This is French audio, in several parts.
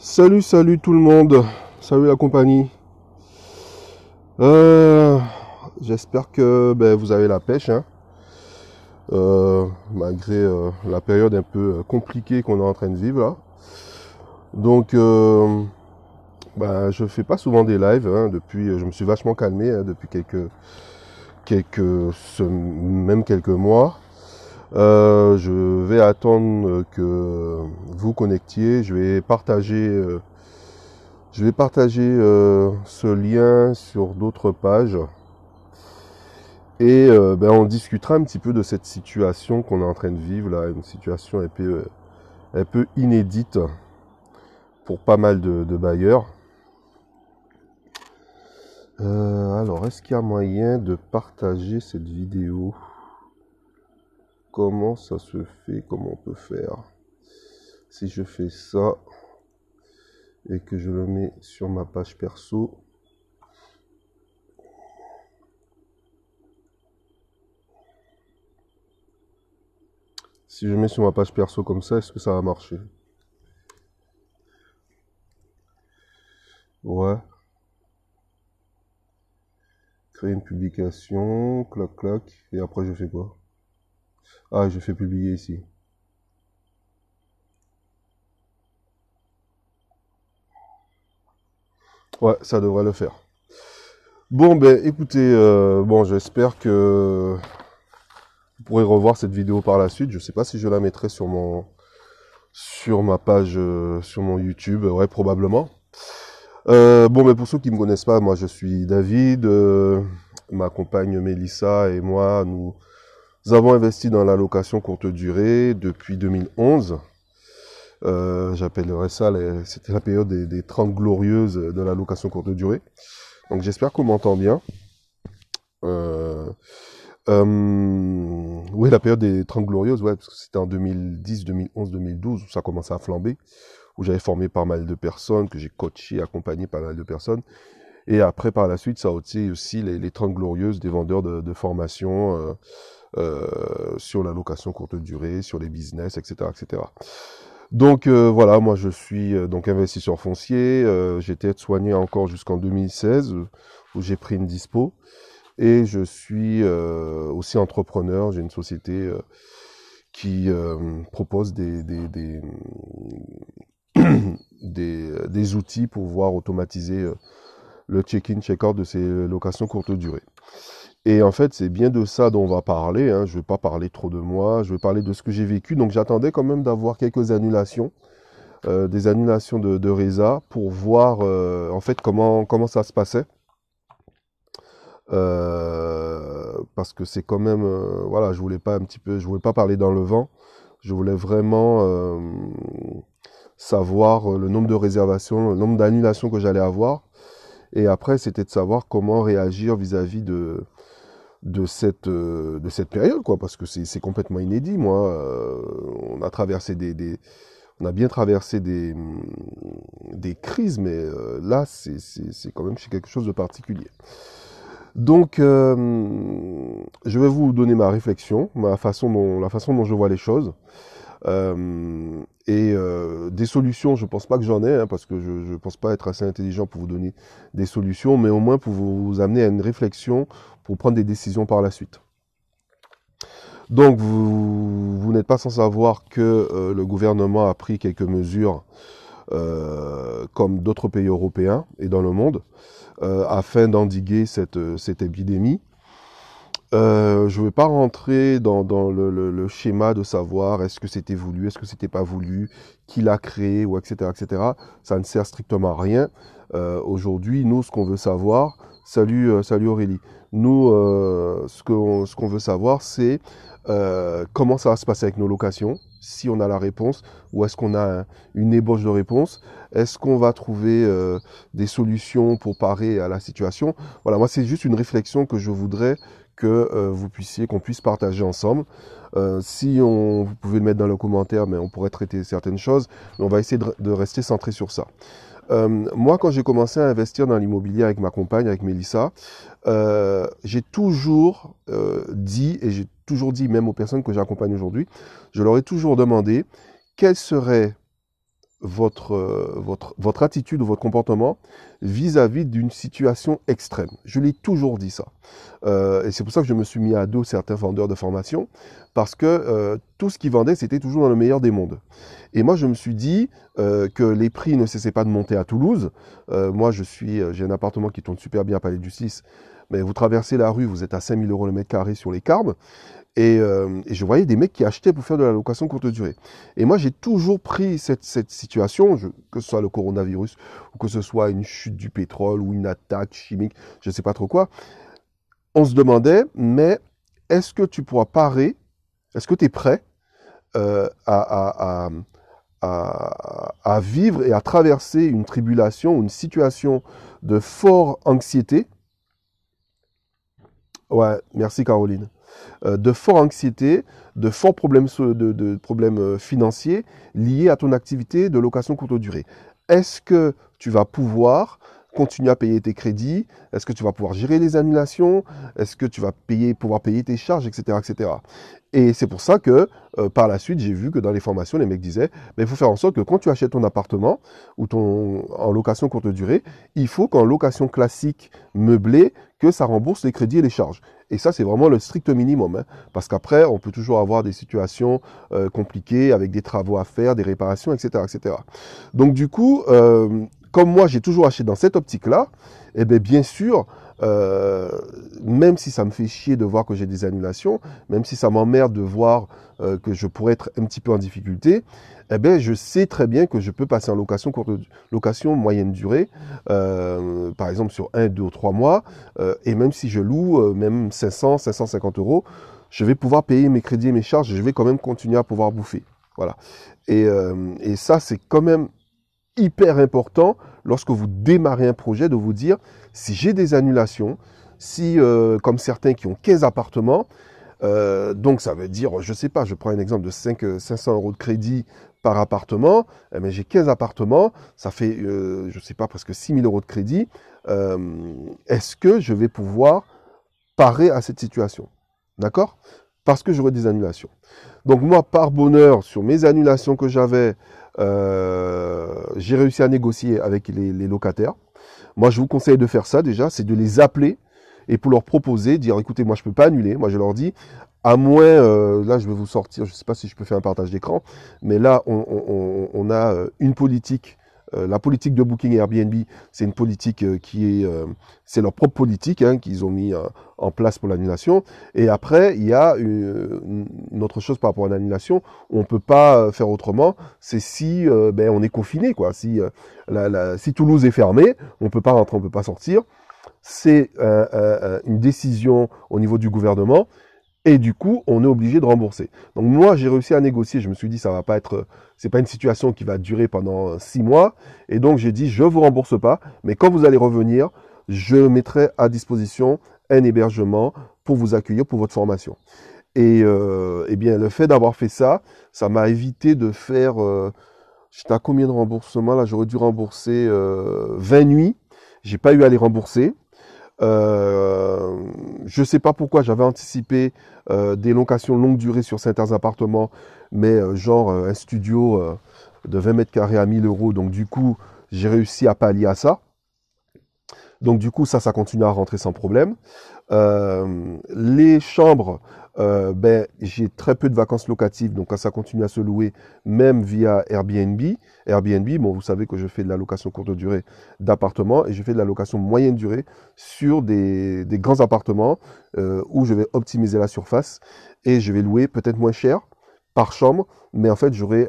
Salut tout le monde. Salut la compagnie. Euh, J'espère que vous avez la pêche, hein, malgré la période un peu compliquée qu'on est en train de vivre là. Donc, je fais pas souvent des lives, hein, depuis. Je me suis vachement calmé, hein, depuis même quelques mois. Je vais attendre que vous connectiez. Je vais partager ce lien sur d'autres pages et on discutera un petit peu de cette situation qu'on est en train de vivre là, une situation un peu inédite pour pas mal de bailleurs. Alors, est-ce qu'il y a moyen de partager cette vidéo? Comment ça se fait? Comment on peut faire? Si je fais ça et que je le mets sur ma page perso, si je mets sur ma page perso comme ça, est-ce que ça va marcher? Ouais. Créer une publication, clac clac, et après je fais quoi? Ah, je fais publier ici. Ouais, ça devrait le faire. Bon, écoutez, j'espère que vous pourrez revoir cette vidéo par la suite. Je sais pas si je la mettrai sur ma page, sur mon YouTube, ouais, probablement. Pour ceux qui me connaissent pas, moi je suis David, ma compagne Mélissa et moi, nous avons investi dans la location courte durée depuis 2011. J'appellerais ça, c'était la période des 30 glorieuses de la location courte durée. Donc j'espère qu'on m'entend bien. Oui, la période des 30 glorieuses, ouais, parce que c'était en 2010, 2011, 2012 où ça commençait à flamber, où j'avais formé pas mal de personnes, que j'ai coaché, accompagné pas mal de personnes. Et après, par la suite, ça a été aussi les 30 glorieuses des vendeurs de formation sur la location courte durée, sur les business, etc., etc. Donc voilà, moi je suis donc investisseur foncier. J'étais aide-soigné encore jusqu'en 2016 où j'ai pris une dispo. Et je suis aussi entrepreneur. J'ai une société qui propose des outils pour pouvoir automatiser le check-in, check-out de ces locations courte durée. Et en fait, c'est bien de ça dont on va parler, hein. Je ne vais pas parler trop de moi, je vais parler de ce que j'ai vécu. Donc j'attendais quand même d'avoir quelques annulations, des annulations de Reza pour voir en fait comment ça se passait. Parce que c'est quand même, voilà, je voulais pas parler dans le vent. Je voulais vraiment savoir le nombre de réservations, le nombre d'annulations que j'allais avoir. Et après, c'était de savoir comment réagir vis-à-vis de cette période, quoi, parce que c'est complètement inédit, moi. On a traversé on a bien traversé des crises, mais là, c'est quand même quelque chose de particulier. Donc, je vais vous donner ma réflexion, la façon dont je vois les choses. Des solutions, je pense pas que j'en ai, hein, parce que je ne pense pas être assez intelligent pour vous donner des solutions, mais au moins pour vous amener à une réflexion pour prendre des décisions par la suite. Donc, vous n'êtes pas sans savoir que le gouvernement a pris quelques mesures, comme d'autres pays européens et dans le monde, afin d'endiguer cette épidémie. Je ne vais pas rentrer dans le schéma de savoir est-ce que c'était voulu, est-ce que c'était pas voulu, qui l'a créé, ou etc., etc. Ça ne sert strictement à rien. Aujourd'hui, nous, ce qu'on veut savoir, salut Aurélie. Nous, ce qu'on veut savoir, c'est comment ça va se passer avec nos locations, si on a la réponse, ou est-ce qu'on a une ébauche de réponse, est-ce qu'on va trouver des solutions pour parer à la situation. Voilà, moi, c'est juste une réflexion que je voudrais qu'on puisse partager ensemble. Si vous pouvez le mettre dans le commentaire, mais on pourrait traiter certaines choses, mais on va essayer de rester centré sur ça. Moi, quand j'ai commencé à investir dans l'immobilier avec ma compagne, avec Mélissa, j'ai toujours dit, et j'ai toujours dit même aux personnes que j'accompagne aujourd'hui, je leur ai toujours demandé quelle serait votre attitude ou votre comportement vis-à-vis d'une situation extrême. Je l'ai toujours dit ça. Et c'est pour ça que je me suis mis à dos certains vendeurs de formation, parce que tout ce qu'ils vendaient, c'était toujours dans le meilleur des mondes. Et moi, je me suis dit que les prix ne cessaient pas de monter à Toulouse. Moi, j'ai un appartement qui tourne super bien à Palais de Justice, mais vous traversez la rue, vous êtes à 5 000 € le mètre carré sur les Carmes. Et je voyais des mecs qui achetaient pour faire de la location courte durée. Et moi, j'ai toujours pris cette situation, que ce soit le coronavirus, ou que ce soit une chute du pétrole, ou une attaque chimique, je ne sais pas trop quoi. On se demandait, mais est-ce que tu pourras parer, est-ce que tu es prêt à vivre et à traverser une tribulation, une situation de forte anxiété? Ouais, merci Caroline. De forte anxiété, de forts problèmes, de problèmes financiers liés à ton activité de location courte durée. Est-ce que tu vas pouvoir continuer à payer tes crédits? Est-ce que tu vas pouvoir gérer les annulations? Est-ce que tu vas pouvoir payer tes charges, etc., etc. Et c'est pour ça que par la suite, j'ai vu que dans les formations, les mecs disaient, mais il faut faire en sorte que quand tu achètes ton appartement ou en location courte durée, il faut qu'en location classique meublée, que ça rembourse les crédits et les charges. Et ça, c'est vraiment le strict minimum, hein, parce qu'après, on peut toujours avoir des situations compliquées avec des travaux à faire, des réparations, etc., etc. Donc du coup, comme moi, j'ai toujours acheté dans cette optique-là, eh bien sûr, même si ça me fait chier de voir que j'ai des annulations, même si ça m'emmerde de voir que je pourrais être un petit peu en difficulté, eh bien, je sais très bien que je peux passer en location moyenne durée, par exemple sur 1, 2 ou 3 mois, et même si je loue même 500, 550 €, je vais pouvoir payer mes crédits et mes charges, et je vais quand même continuer à pouvoir bouffer. Voilà. Et ça, c'est quand même hyper important lorsque vous démarrez un projet de vous dire, si j'ai des annulations, si, comme certains qui ont 15 appartements, donc ça veut dire, je sais pas, je prends un exemple de 500 € de crédit par appartement, mais j'ai 15 appartements, ça fait, je sais pas, presque 6 000 € de crédit. Est-ce que je vais pouvoir parer à cette situation? D'accord? Parce que j'aurai des annulations. Donc moi, par bonheur, sur mes annulations que j'avais, j'ai réussi à négocier avec les locataires. Moi, je vous conseille de faire ça déjà, c'est de les appeler et pour leur proposer, dire écoutez, moi je peux pas annuler. Moi je leur dis, à moins, là je vais vous sortir, je ne sais pas si je peux faire un partage d'écran, mais là on a une politique, la politique de Booking et Airbnb, c'est une politique qui est, c'est leur propre politique hein, qu'ils ont mis en place pour l'annulation. Et après, il y a une autre chose par rapport à l'annulation, on ne peut pas faire autrement, c'est si on est confiné, quoi. Si, si Toulouse est fermée, on ne peut pas rentrer, on ne peut pas sortir. C'est une décision au niveau du gouvernement et du coup, on est obligé de rembourser. Donc moi, j'ai réussi à négocier. Je me suis dit, ça va pas être, c'est pas une situation qui va durer pendant 6 mois. Et donc j'ai dit, je vous rembourse pas, mais quand vous allez revenir, je mettrai à disposition un hébergement pour vous accueillir pour votre formation. Et eh bien, le fait d'avoir fait ça, ça m'a évité de faire. J'étais à combien de remboursements là? J'aurais dû rembourser 20 nuits. J'ai pas eu à les rembourser. Je ne sais pas pourquoi j'avais anticipé des locations longue durée sur certains appartements, mais genre un studio de 20 mètres carrés à 1 000 €. Donc du coup, j'ai réussi à pallier à ça. Donc du coup, ça continue à rentrer sans problème. Les chambres, j'ai très peu de vacances locatives, donc ça continue à se louer, même via Airbnb. Airbnb, bon, vous savez que je fais de la location courte durée d'appartements et je fais de la location moyenne durée sur des grands appartements où je vais optimiser la surface et je vais louer peut-être moins cher par chambre, mais en fait, j'aurai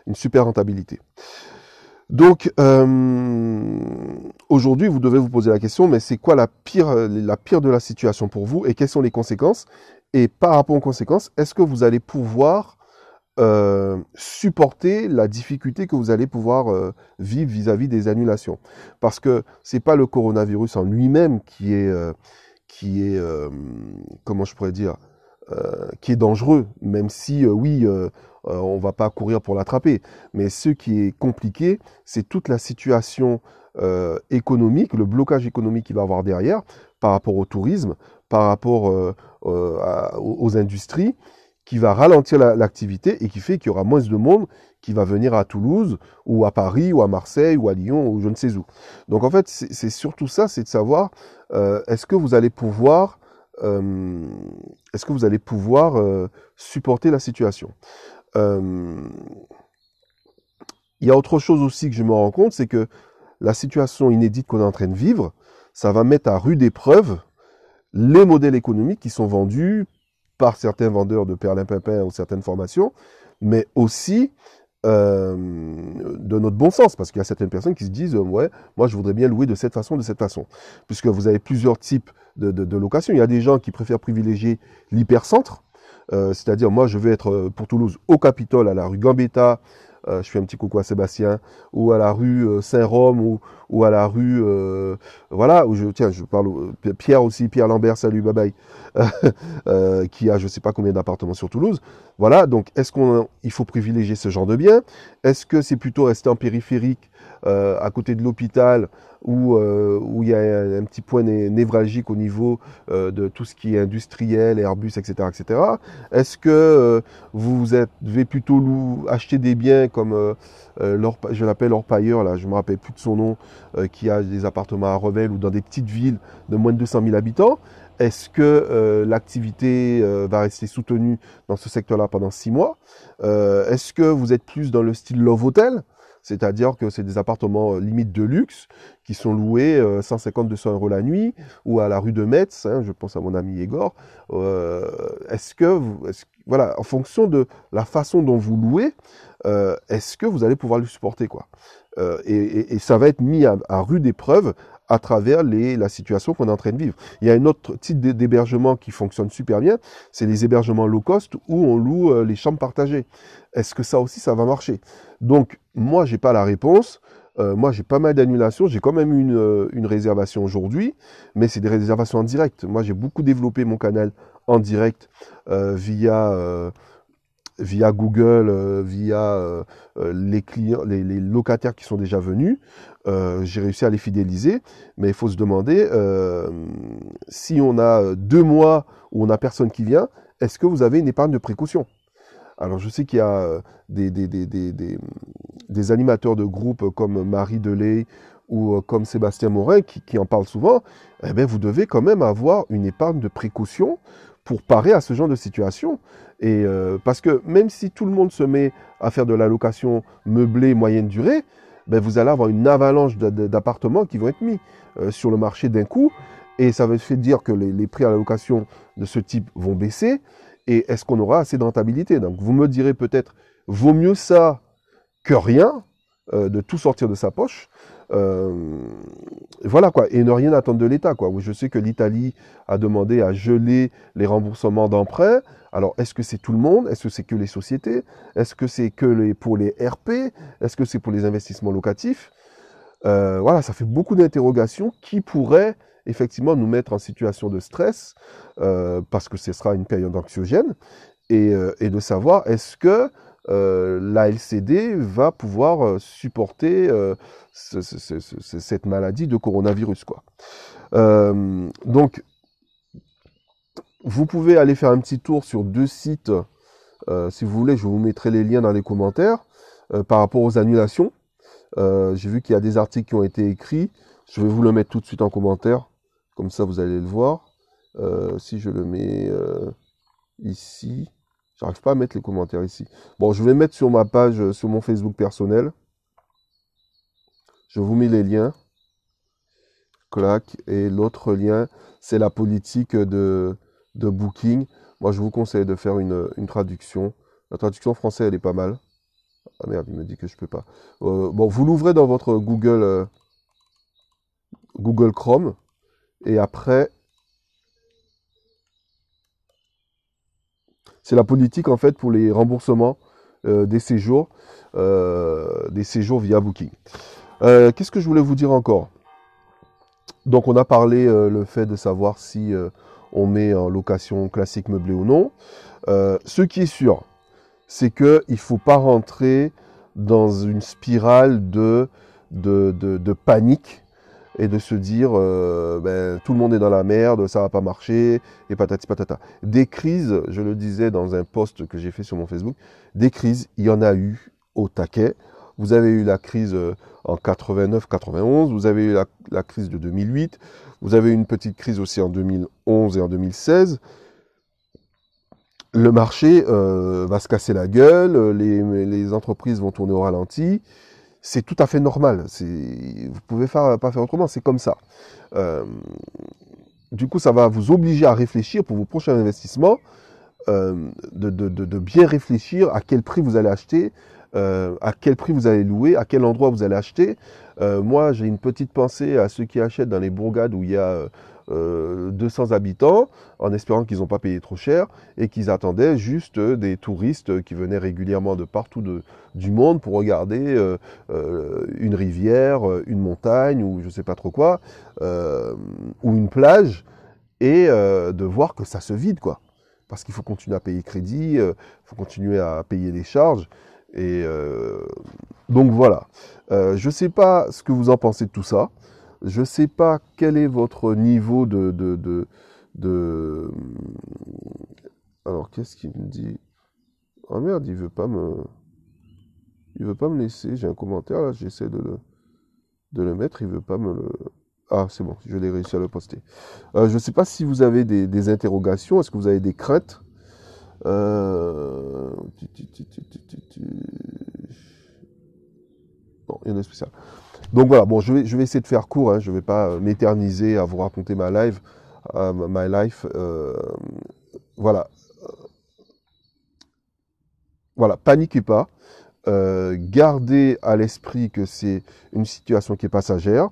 une super rentabilité. Donc, aujourd'hui, vous devez vous poser la question, mais c'est quoi la pire de la situation pour vous et quelles sont les conséquences? Et par rapport aux conséquences, est-ce que vous allez pouvoir supporter la difficulté que vous allez pouvoir vivre vis-à-vis des annulations? Parce que c'est pas le coronavirus en lui-même qui est, comment je pourrais dire, qui est dangereux, même si, oui, on va pas courir pour l'attraper. Mais ce qui est compliqué, c'est toute la situation économique, le blocage économique qu'il va y avoir derrière, par rapport au tourisme, par rapport aux industries, qui va ralentir l'activité et qui fait qu'il y aura moins de monde qui va venir à Toulouse ou à Paris ou à Marseille ou à Lyon ou je ne sais où. Donc en fait, c'est surtout ça, c'est de savoir est-ce que vous allez pouvoir supporter la situation. Il y a autre chose aussi que je me rends compte, c'est que la situation inédite qu'on est en train de vivre, ça va mettre à rude épreuve les modèles économiques qui sont vendus par certains vendeurs de perlimpinpin ou certaines formations, mais aussi de notre bon sens, parce qu'il y a certaines personnes qui se disent ouais, moi je voudrais bien louer de cette façon, puisque vous avez plusieurs types de location. Il y a des gens qui préfèrent privilégier l'hypercentre, c'est-à-dire moi je vais être pour Toulouse au Capitole, à la rue Gambetta, je fais un petit coucou à Sébastien, ou à la rue Saint-Rome, ou à la rue, voilà, où je parle, Pierre aussi, Pierre Lambert, salut, bye bye, qui a je sais pas combien d'appartements sur Toulouse. Voilà, donc est-ce qu'il faut privilégier ce genre de biens? Est-ce que c'est plutôt rester en périphérique, à côté de l'hôpital, où il y a un petit point névralgique au niveau de tout ce qui est industriel, Airbus, etc., etc. Est-ce que vous devez plutôt acheter des biens comme je l'appelle Orpailleur, là, je me rappelle plus de son nom, qui a des appartements à Revel ou dans des petites villes de moins de 200 000 habitants? Est-ce que l'activité va rester soutenue dans ce secteur-là pendant 6 mois? Est-ce que vous êtes plus dans le style Love Hotel? C'est-à-dire que c'est des appartements limite de luxe qui sont loués 150-200 euros la nuit, ou à la rue de Metz, hein, je pense à mon ami Igor. Voilà, en fonction de la façon dont vous louez, est-ce que vous allez pouvoir le supporter, quoi? Et ça va être mis à rude épreuve à travers la situation qu'on est en train de vivre. Il y a un autre type d'hébergement qui fonctionne super bien, c'est les hébergements low cost où on loue les chambres partagées. Est-ce que ça aussi, ça va marcher? Donc, moi, j'ai pas la réponse. Moi, j'ai pas mal d'annulations. J'ai quand même une réservation aujourd'hui, mais c'est des réservations en direct. Moi, j'ai beaucoup développé mon canal en direct via Google, via les clients, les locataires qui sont déjà venus. J'ai réussi à les fidéliser, mais il faut se demander si on a 2 mois où on n'a personne qui vient, est-ce que vous avez une épargne de précaution? Alors je sais qu'il y a des animateurs de groupes comme Marie Delay ou comme Sébastien Morin qui en parlent souvent. Eh bien, vous devez quand même avoir une épargne de précaution pour parer à ce genre de situation. Et parce que même si tout le monde se met à faire de la location meublée moyenne durée, ben vous allez avoir une avalanche d'appartements qui vont être mis sur le marché d'un coup. Et ça va faire dire que les prix à la location de ce type vont baisser. Et est-ce qu'on aura assez de rentabilité? Donc vous me direz peut-être, vaut mieux ça que rien, de tout sortir de sa poche. Voilà quoi, et ne rien attendre de l'État, quoi. Je sais que l'Italie a demandé à geler les remboursements d'emprunts. Alors, est-ce que c'est tout le monde? Est-ce que c'est que les sociétés? Est-ce que c'est que pour les RP? Est-ce que c'est pour les investissements locatifs? Voilà, ça fait beaucoup d'interrogations qui pourraient effectivement nous mettre en situation de stress, parce que ce sera une période anxiogène, et de savoir est-ce que la LCD va pouvoir supporter cette maladie de coronavirus, quoi. Donc, vous pouvez aller faire un petit tour sur 2 sites, si vous voulez, je vous mettrai les liens dans les commentaires, par rapport aux annulations. J'ai vu qu'il y a des articles qui ont été écrits, je vais vous le mettre tout de suite en commentaire, comme ça vous allez le voir. Si je le mets ici, j'arrive pas à mettre les commentaires ici. Bon, je vais mettre sur ma page, sur mon Facebook personnel. Je vous mets les liens. Clac. Et l'autre lien, c'est la politique de Booking. Moi, je vous conseille de faire une traduction. La traduction française, elle est pas mal. Ah merde, il me dit que je peux pas. Bon, vous l'ouvrez dans votre Google Chrome. Et après, c'est la politique en fait pour les remboursements des séjours via Booking. Qu'est-ce que je voulais vous dire encore? Donc on a parlé le fait de savoir si on met en location classique meublée ou non. Ce qui est sûr, c'est qu'il ne faut pas rentrer dans une spirale de panique et de se dire ben, tout le monde est dans la merde, ça va pas marcher, et patati patata. Des crises, je le disais dans un post que j'ai fait sur mon Facebook, des crises, il y en a eu au taquet. Vous avez eu la crise en 89-91, vous avez eu la crise de 2008, vous avez eu une petite crise aussi en 2011 et en 2016. Le marché va se casser la gueule, les entreprises vont tourner au ralenti. C'est tout à fait normal. Vous pouvez pas faire autrement, c'est comme ça. Du coup, ça va vous obliger à réfléchir pour vos prochains investissements, de bien réfléchir à quel prix vous allez acheter, à quel prix vous allez louer, à quel endroit vous allez acheter. Moi, j'ai une petite pensée à ceux qui achètent dans les bourgades où il y a 200 habitants, en espérant qu'ils n'ont pas payé trop cher et qu'ils attendaient juste des touristes qui venaient régulièrement de partout du monde pour regarder une rivière, une montagne ou je ne sais pas trop quoi, ou une plage, et de voir que ça se vide, quoi. Parce qu'il faut continuer à payer crédit, il faut continuer à payer les charges. Et donc voilà. Je ne sais pas ce que vous en pensez de tout ça. Je ne sais pas quel est votre niveau de... Alors, qu'est-ce qu'il me dit? Oh merde, il veut pas me laisser. J'ai un commentaire là, j'essaie de le mettre, il veut pas me le... Ah, c'est bon, je l'ai réussi à le poster. Je ne sais pas si vous avez des interrogations, est-ce que vous avez des craintes? Non, rien de spécial. Donc voilà, bon, je vais essayer de faire court, hein, je ne vais pas m'éterniser à vous raconter ma life. Voilà. Voilà, paniquez pas. Gardez à l'esprit que c'est une situation qui est passagère.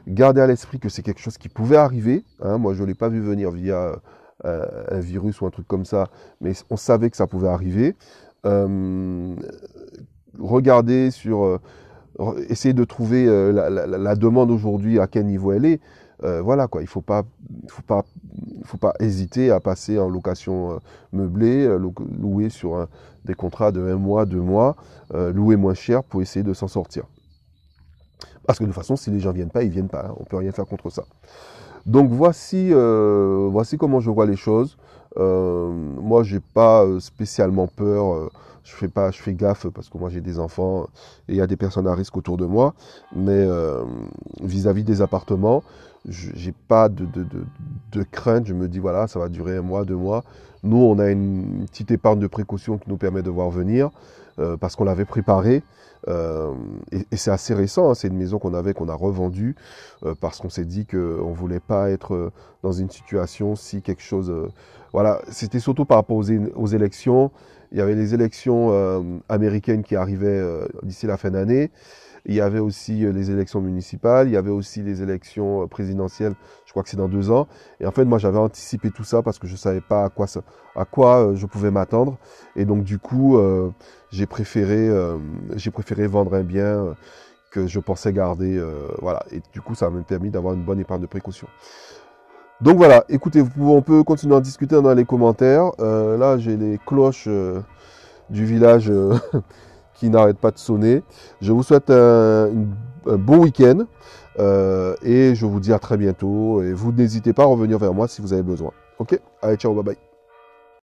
Gardez à l'esprit que c'est quelque chose qui pouvait arriver. Hein. Moi, je ne l'ai pas vu venir via un virus ou un truc comme ça, mais on savait que ça pouvait arriver. Regardez sur... essayez de trouver la demande aujourd'hui, à quel niveau elle est. Voilà quoi, il faut pas hésiter à passer en location meublée, louer sur des contrats de 1 mois, 2 mois, louer moins cher pour essayer de s'en sortir. Parce que de toute façon, si les gens viennent pas, ils viennent pas. Hein, on peut rien faire contre ça. Donc voici comment je vois les choses. Moi, j'ai pas spécialement peur. Je fais gaffe parce que moi j'ai des enfants et il y a des personnes à risque autour de moi. Mais vis-à-vis des appartements, j'ai pas de crainte. Je me dis voilà, ça va durer 1 mois, 2 mois. Nous, on a une petite épargne de précaution qui nous permet de voir venir parce qu'on l'avait préparé. Et c'est assez récent, hein, c'est une maison qu'on a revendue parce qu'on s'est dit qu'on ne voulait pas être dans une situation si quelque chose... voilà, c'était surtout par rapport aux élections. Il y avait les élections américaines qui arrivaient d'ici la fin d'année. Il y avait aussi les élections municipales, il y avait aussi les élections présidentielles, je crois que c'est dans 2 ans. Et en fait, moi, j'avais anticipé tout ça parce que je ne savais pas à quoi je pouvais m'attendre. Et donc, du coup, j'ai préféré vendre un bien que je pensais garder. Voilà. Et du coup, ça m'a permis d'avoir une bonne épargne de précaution. Donc voilà, écoutez, on peut continuer à en discuter dans les commentaires. Là, j'ai les cloches du village qui n'arrêtent pas de sonner. Je vous souhaite un bon week-end et je vous dis à très bientôt. Et vous n'hésitez pas à revenir vers moi si vous avez besoin. Ok? Allez, ciao, bye bye.